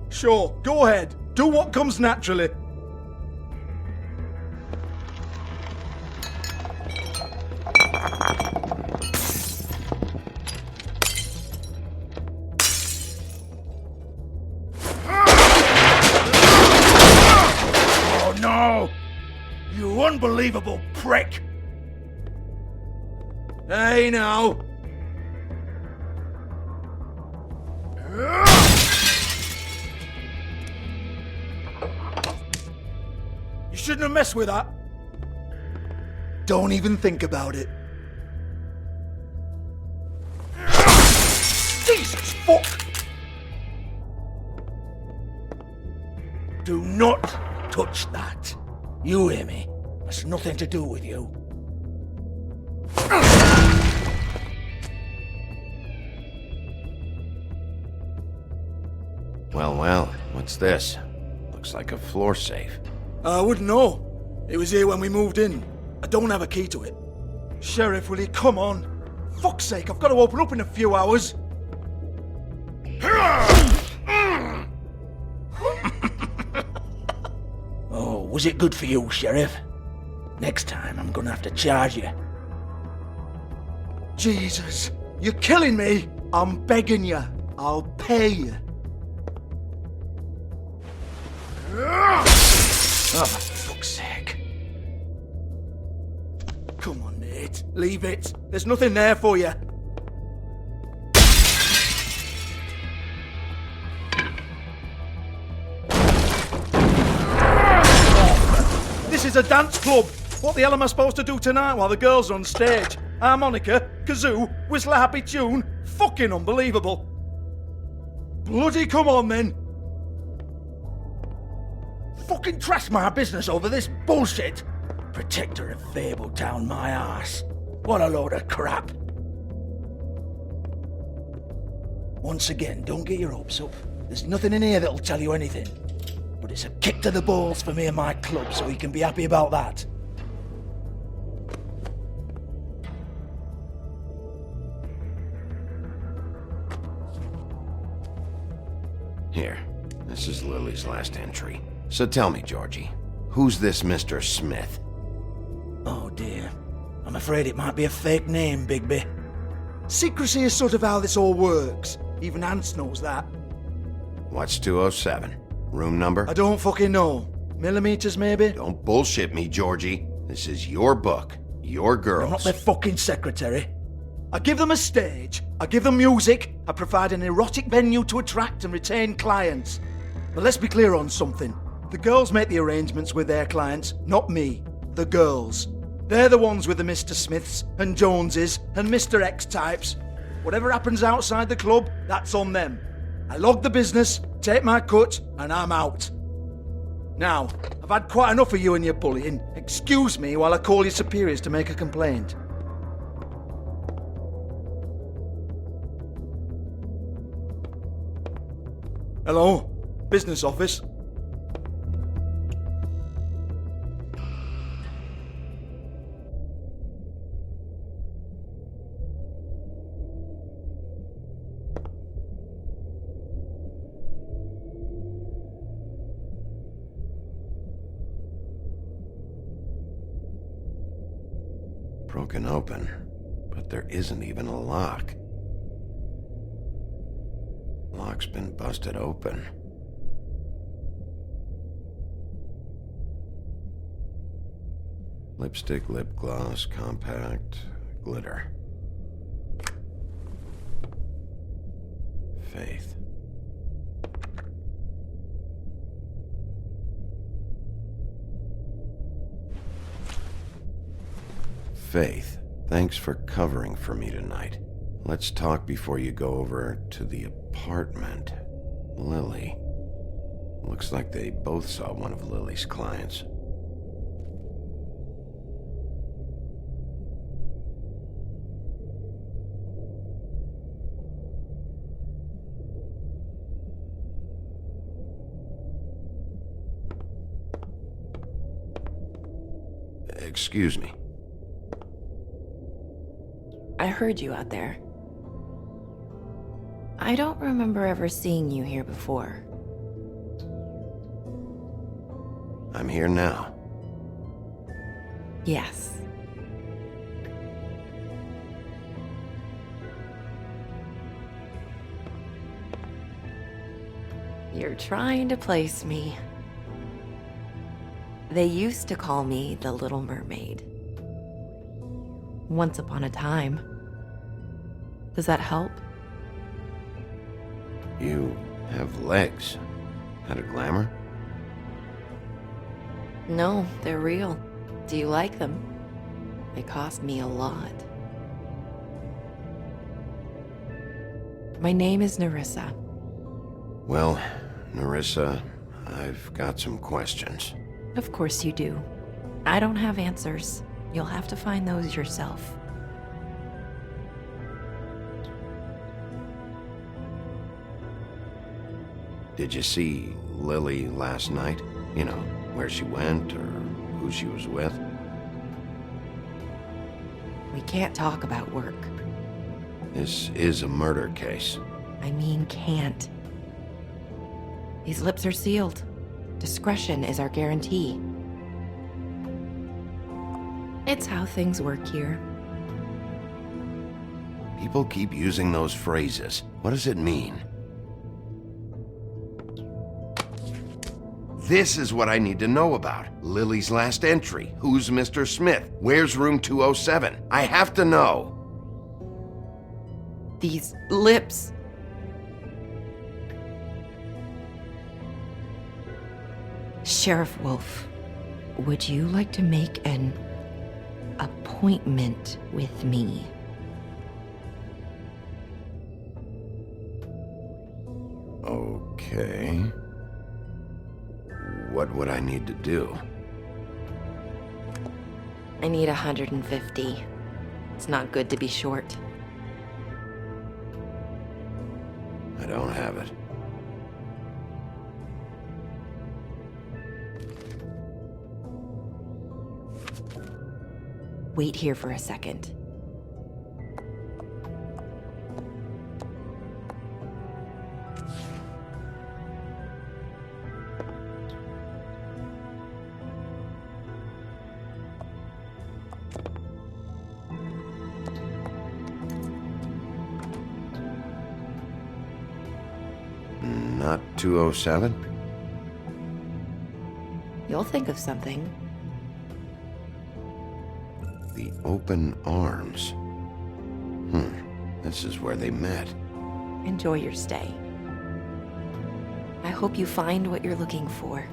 Sure, go ahead. Do what comes naturally. Oh no! You unbelievable prick! Hey now! You shouldn't have messed with that. Don't even think about it. Jesus fuck! Do not touch that. You hear me? That's nothing to do with you. Well, what's this? Looks like a floor safe. I wouldn't know. It was here when we moved in. I don't have a key to it. Sheriff, will you come on? Fuck's sake, I've got to open up in a few hours. Oh, was it good for you, Sheriff? Next time I'm gonna have to charge you. Jesus, you're killing me! I'm begging you. I'll pay you. Oh, for fuck's sake. Come on, Nate. Leave it. There's nothing there for you. This is a dance club. What the hell am I supposed to do tonight while the girls are on stage? Harmonica, kazoo, whistle a happy tune. Fucking unbelievable. Bloody come on then. Fucking trash my business over this bullshit. Protector of Fable down my arse. What a load of crap. Once again, don't get your hopes up. There's nothing in here that'll tell you anything. But it's a kick to the balls for me and my club, so you can be happy about that. Here, this is Lily's last entry. So tell me, Georgie, who's this Mr. Smith? Oh dear. I'm afraid it might be a fake name, Bigby. Secrecy is sort of how this all works. Even Hans knows that. What's 207? Room number? I don't fucking know. Millimeters, maybe? Don't bullshit me, Georgie. This is your book. Your girls. I'm not their fucking secretary. I give them a stage, I give them music, I provide an erotic venue to attract and retain clients. But let's be clear on something. The girls make the arrangements with their clients, not me. The girls. They're the ones with the Mr. Smiths and Joneses and Mr. X types. Whatever happens outside the club, that's on them. I log the business, take my cut, and I'm out. Now, I've had quite enough of you and your bullying. Excuse me while I call your superiors to make a complaint. Hello? Business office? Broken open, but there isn't even a lock. Lock's been busted open. Lipstick, lip gloss, compact, glitter. Faith. Faith, thanks for covering for me tonight. Let's talk before you go over to the apartment. Lily. Looks like they both saw one of Lily's clients. Excuse me. I heard you out there. I don't remember ever seeing you here before. I'm here now. Yes. You're trying to place me. They used to call me the Little Mermaid. Once upon a time. Does that help? You have legs. Had a glamour? No, they're real. Do you like them? They cost me a lot. My name is Nerissa. Well, Nerissa, I've got some questions. Of course you do. I don't have answers. You'll have to find those yourself. Did you see Lily last night? You know, where she went or who she was with? We can't talk about work. This is a murder case. I mean, can't. These lips are sealed. Discretion is our guarantee. It's how things work here. People keep using those phrases. What does it mean? This is what I need to know about. Lily's last entry. Who's Mr. Smith? Where's room 207? I have to know. These lips. Sheriff Wolf, would you like to make an appointment with me? Okay. What would I need to do? I need 150. It's not good to be short. I don't have it. Wait here for a second. Not 207? You'll think of something. The open arms. This is where they met. Enjoy your stay. I hope you find what you're looking for.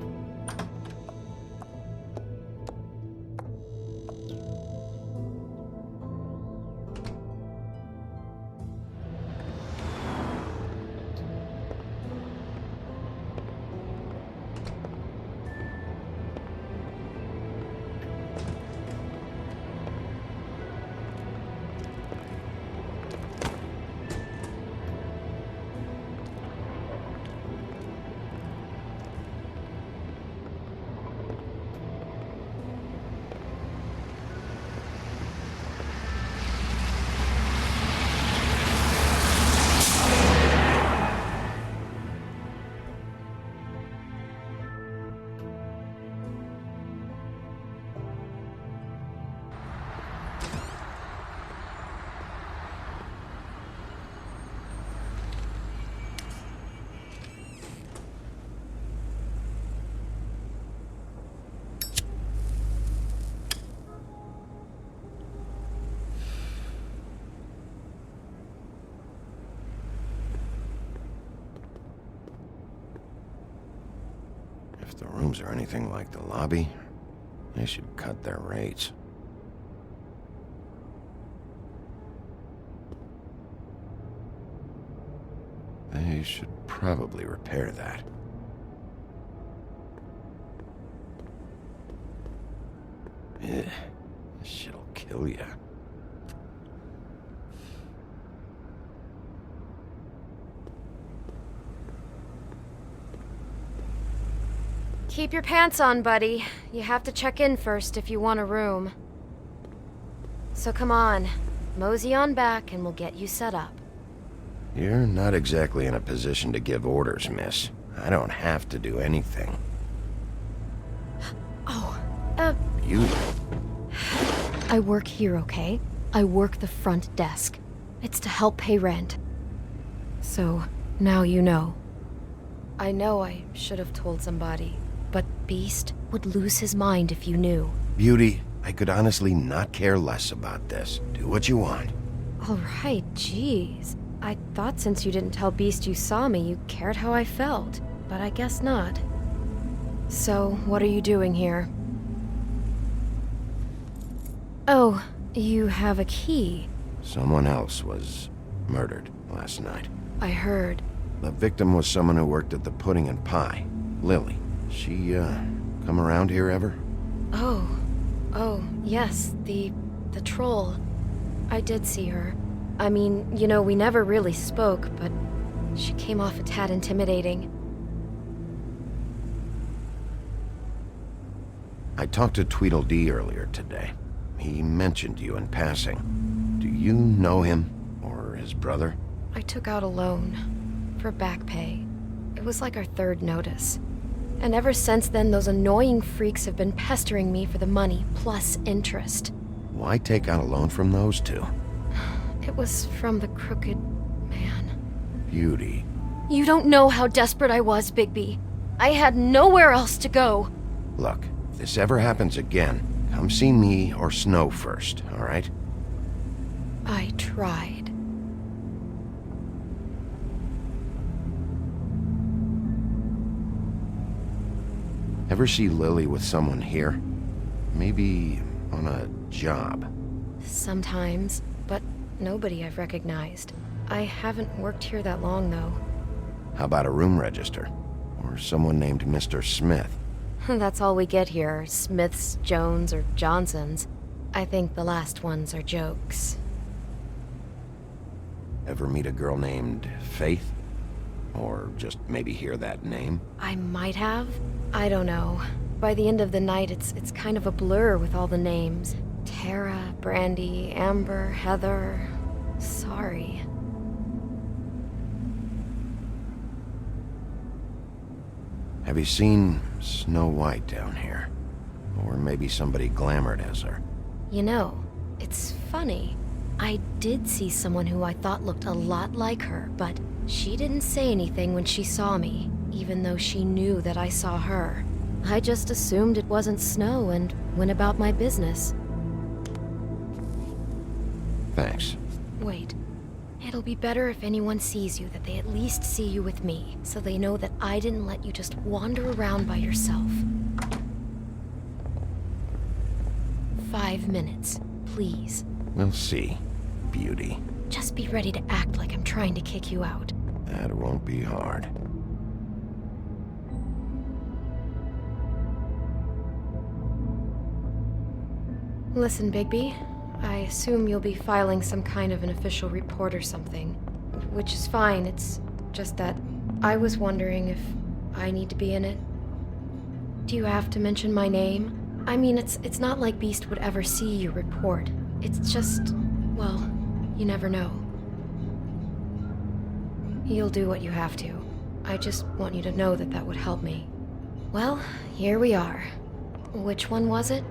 If the rooms are anything like the lobby, they should cut their rates. They should probably repair that. Ugh, this shit'll kill ya. Keep your pants on, buddy. You have to check in first if you want a room. So come on, mosey on back and we'll get you set up. You're not exactly in a position to give orders, miss. I don't have to do anything. Oh, You... I work here, okay? I work the front desk. It's to help pay rent. So, now you know. I know I should have told somebody, but Beast would lose his mind if you knew. Beauty, I could honestly not care less about this. Do what you want. All right, jeez. I thought since you didn't tell Beast you saw me, you cared how I felt, but I guess not. So, what are you doing here? Oh, you have a key. Someone else was murdered last night. I heard. The victim was someone who worked at the Pudding and Pie. Lily. She, come around here ever? Oh, yes, the troll. I did see her. I mean, you know, we never really spoke, but she came off a tad intimidating. I talked to Tweedledee earlier today. He mentioned you in passing. Do you know him? Or his brother? I took out a loan for back pay. It was like our third notice. And ever since then, those annoying freaks have been pestering me for the money, plus interest. Why take out a loan from those two? It was from the crooked man. Beauty. You don't know how desperate I was, Bigby. I had nowhere else to go. Look, if this ever happens again, come see me or Snow first, all right? I tried. Ever see Lily with someone here? Maybe on a job. Sometimes, but nobody I've recognized. I haven't worked here that long, though. How about a room register? Or someone named Mr. Smith? That's all we get here, Smiths, Jones, or Johnsons. I think the last ones are jokes. Ever meet a girl named Faith? Or just maybe hear that name? I might have. I don't know. By the end of the night, it's kind of a blur with all the names. Tara, Brandy, Amber, Heather... Sorry. Have you seen Snow White down here? Or maybe somebody glamored as her? You know, it's funny. I did see someone who I thought looked a lot like her, but she didn't say anything when she saw me, even though she knew that I saw her. I just assumed it wasn't Snow and went about my business. Thanks. Wait. It'll be better if anyone sees you that they at least see you with me, so they know that I didn't let you just wander around by yourself. 5 minutes, please. We'll see, Beauty. Just be ready to act like I'm trying to kick you out. That won't be hard. Listen, Bigby. I assume you'll be filing some kind of an official report or something. Which is fine, it's just that I was wondering if I need to be in it. Do you have to mention my name? I mean, it's not like Beast would ever see your report. It's just, well, you never know. You'll do what you have to. I just want you to know that that would help me. Well, here we are. Which one was it?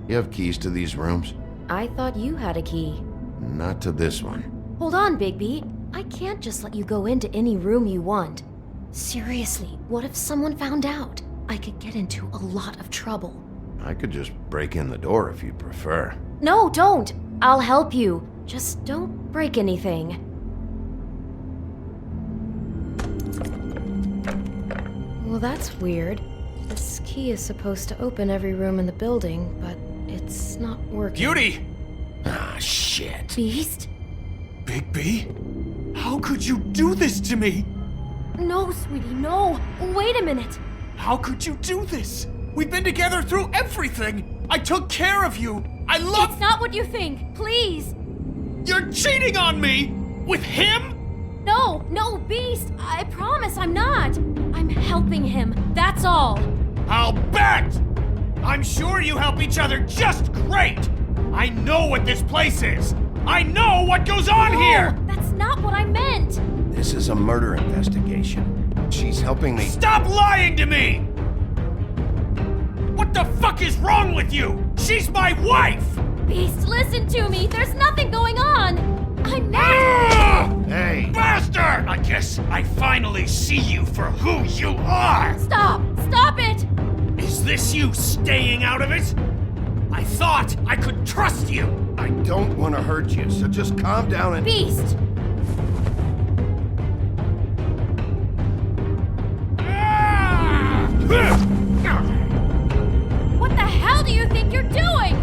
You have keys to these rooms? I thought you had a key. Not to this one. Hold on, Bigby. I can't just let you go into any room you want. Seriously, what if someone found out? I could get into a lot of trouble. I could just break in the door if you prefer. No, don't! I'll help you. Just don't break anything. Well, that's weird. This key is supposed to open every room in the building, but it's not working. Beauty! Ah, shit. Beast? Bigby? How could you do this to me? No, sweetie, no! Wait a minute! How could you do this? We've been together through everything! I took care of you! I love— It's not what you think! Please! You're cheating on me! With him? No, Beast! I promise I'm not! I'm helping him, that's all! I'll bet! I'm sure you help each other just great! I know what this place is! I know what goes on here! That's not what I meant! This is a murder investigation. She's helping me— Stop lying to me! What the fuck is wrong with you? She's my wife! Beast, listen to me! There's nothing going on! I'm not— Hey! Bastard! I guess I finally see you for who you are! Stop! Stop it! Is this you staying out of it? I thought I could trust you! I don't want to hurt you, so just calm down and— Beast! What the hell do you think you're doing?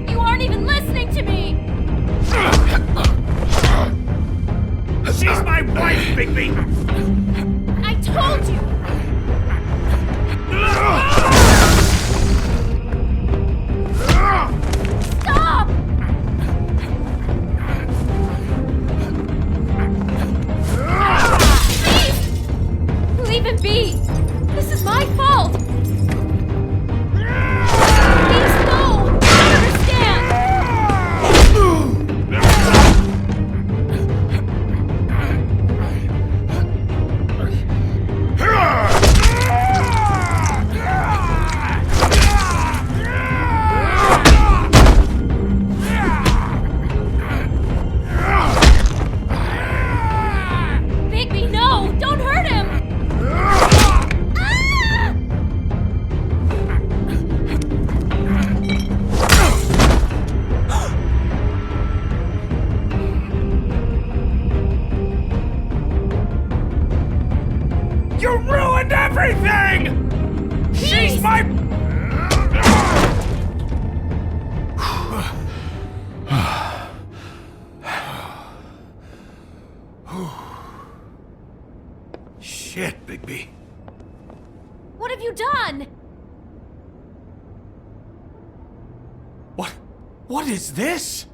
You aren't even listening to me! everything! She's my... Shit, Bigby. What have you done? What is this?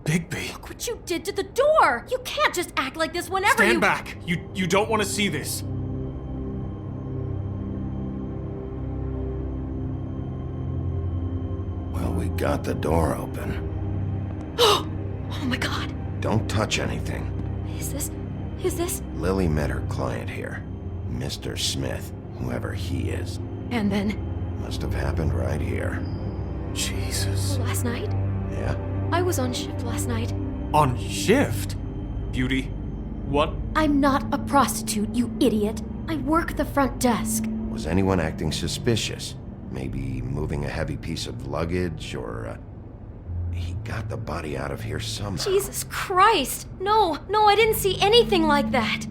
Bigby. Look what you did to the door! You can't just act like this whenever Stand back. You don't want to see this. Well, we got the door open. Oh my god. Don't touch anything. Is this... Lily met her client here. Mr. Smith, whoever he is. And then... Must have happened right here. Jesus. Last night? Yeah? I was on shift last night. On shift? Beauty, what? I'm not a prostitute, you idiot. I work the front desk. Was anyone acting suspicious? Maybe moving a heavy piece of luggage, or, he got the body out of here somehow. Jesus Christ! No, I didn't see anything like that.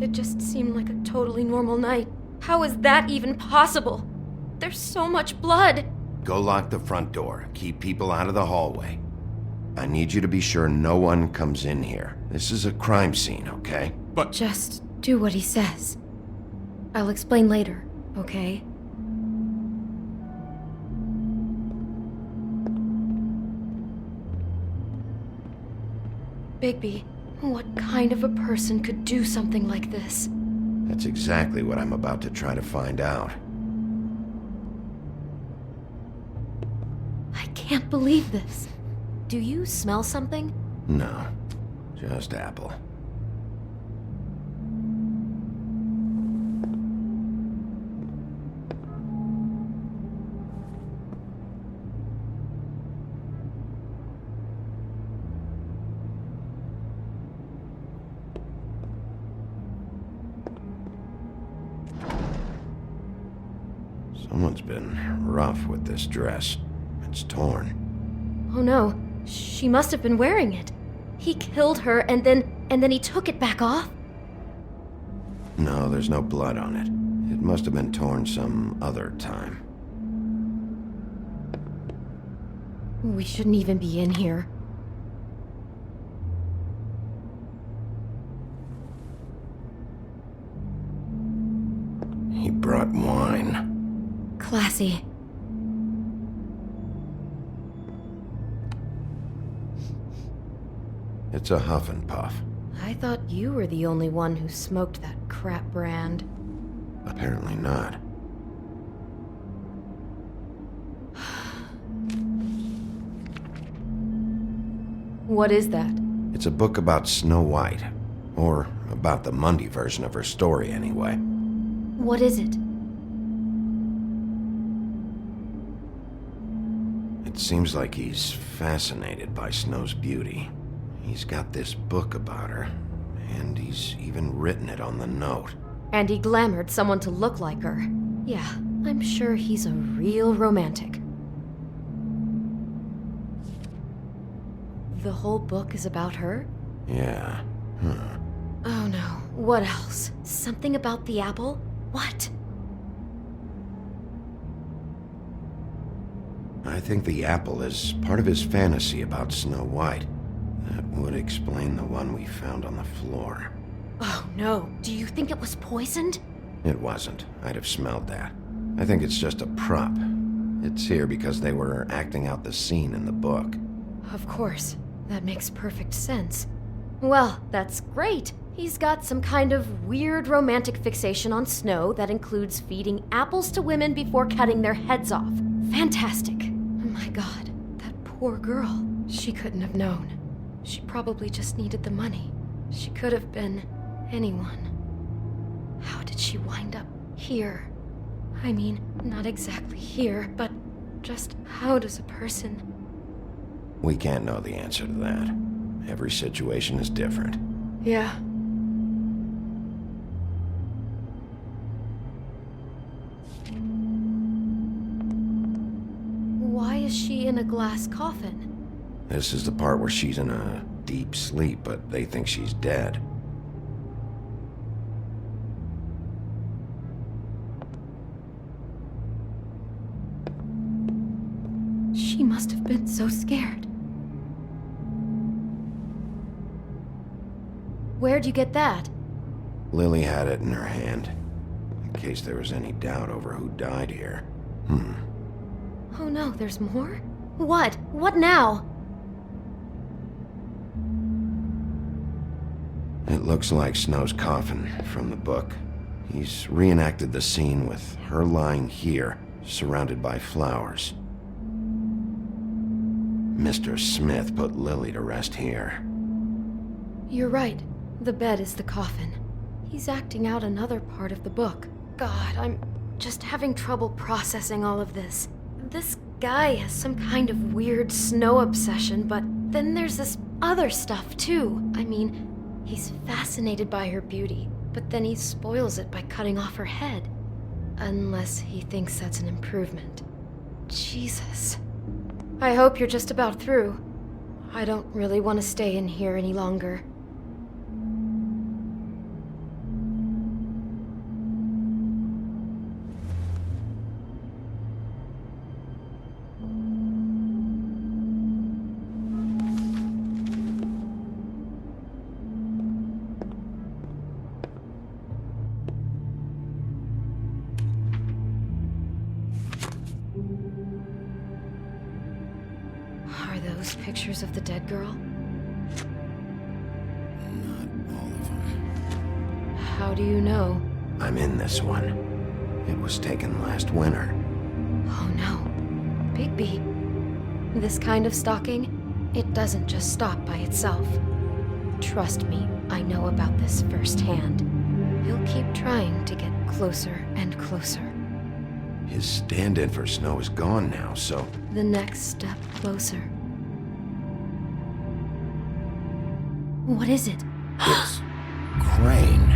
It just seemed like a totally normal night. How is that even possible? There's so much blood. Go lock the front door. Keep people out of the hallway. I need you to be sure no one comes in here. This is a crime scene, okay? But... Just do what he says. I'll explain later, okay? Bigby, what kind of a person could do something like this? That's exactly what I'm about to try to find out. I can't believe this. Do you smell something? No, just apple. Someone's been rough with this dress. It's torn. Oh no, she must have been wearing it. He killed her and then he took it back off? No, there's no blood on it. It must have been torn some other time. We shouldn't even be in here. He brought wine. Classy. It's a huff and puff. I thought you were the only one who smoked that crap brand. Apparently not. What is that? It's a book about Snow White. Or about the Mundy version of her story, anyway. What is it? It seems like he's fascinated by Snow's beauty. He's got this book about her, and he's even written it on the note. And he glamored someone to look like her. Yeah, I'm sure he's a real romantic. The whole book is about her? Yeah. Huh. Oh no, what else? Something about the apple? What? I think the apple is part of his fantasy about Snow White. That would explain the one we found on the floor. Oh no, do you think it was poisoned? It wasn't. I'd have smelled that. I think it's just a prop. It's here because they were acting out the scene in the book. Of course. That makes perfect sense. Well, that's great. He's got some kind of weird romantic fixation on Snow that includes feeding apples to women before cutting their heads off. Fantastic. Oh my god, that poor girl. She couldn't have known. She probably just needed the money. She could have been anyone. How did she wind up here? I mean, not exactly here, but just how does a person... We can't know the answer to that. Every situation is different. Yeah. Why is she in a glass coffin? This is the part where she's in a deep sleep, but they think she's dead. She must have been so scared. Where'd you get that? Lily had it in her hand, in case there was any doubt over who died here. Oh no, there's more? What? What now? It looks like Snow's coffin from the book. He's reenacted the scene with her lying here, surrounded by flowers. Mr. Smith put Lily to rest here. You're right. The bed is the coffin. He's acting out another part of the book. God, I'm just having trouble processing all of this. This guy has some kind of weird Snow obsession, but then there's this other stuff too. I mean, he's fascinated by her beauty, but then he spoils it by cutting off her head. Unless he thinks that's an improvement. Jesus. I hope you're just about through. I don't really want to stay in here any longer. Are those pictures of the dead girl? Not all of them. How do you know? I'm in this one. It was taken last winter. Oh no. Bigby. This kind of stalking, it doesn't just stop by itself. Trust me, I know about this firsthand. He'll keep trying to get closer and closer. His stand-in for Snow is gone now, so... The next step closer. What is it? It's Crane.